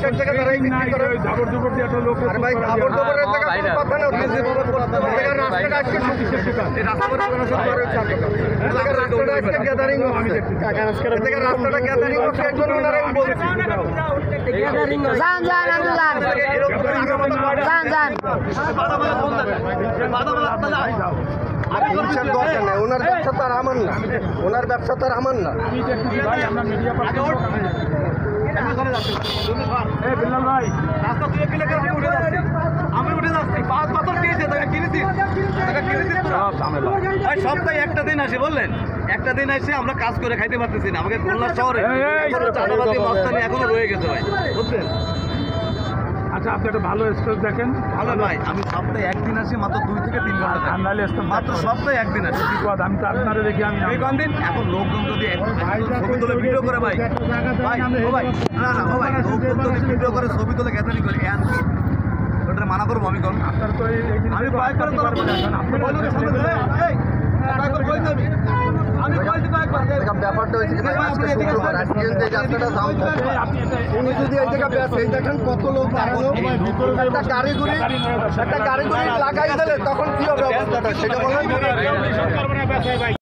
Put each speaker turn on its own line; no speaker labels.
পাশের থেকে তারাই বিক্রি করে
ঝাবর জবর দিয়ে একটা লোক
আর ভাই খাবার দাবারের জায়গা কোনো কথা না রাস্তাটা আজকে এই রাস্তাটা রাস্তাটা আজকে গ্যাদারিং হচ্ছে থেকে রাস্তাটা গ্যাদারিং হচ্ছে একজন ওনারা বলছে
যান যান আন্দু যান যান যান
হিংসার দরকার নেই ওনার ব্যবসা তো আর আমার না ওনার ব্যবসা তো আর আমার না
সপ্তাহে একটা দিন আসে বললেন একটা দিন এসে আমরা কাজ করে খাইতে পারতেছি না আমাকে খুলনা শহরে চাঁদাবাজি মস্তানি এখনো রয়ে গেছে ভাই বুঝলেন।
আচ্ছা আপনি একটা ভালো স্টেজ দেখেন
ভালো ভাই আমি সপ্তাহে একদিন আসি মাত্র 2 থেকে 3 ঘন্টা থাকি।
নাহলে
মাত্র সপ্তাহে একদিন আসি
আমি তো আপনারা দেখি আমি
কোন দিন এখন লোকজন যদি ছবি তুলে ভিডিও করে ভাই ভাই ও ভাই না না ও ভাই লোকজন যদি ভিডিও করে ছবি তুলে গ্যাদারিং করে এন ওটা মানা করবো আমি কোন
আপনার তো
আমি কয়েক করে তোলা আপনি বলুন সামনে এই কয়েক করে কই যাবি আমি কইছি কয়েকবার
ব্যাপারটা হয়েছে কি আজকে শুক্রবার আজকে এই রাস্তাটা জাম থাকে উনি যদি এই জায়গা ব্যাস এই দেখেন কত লোক দাঁড়ানো একটা গাড়ি লাগাই দিলে তখন কি হবে অবস্থাটা সেটা বলেন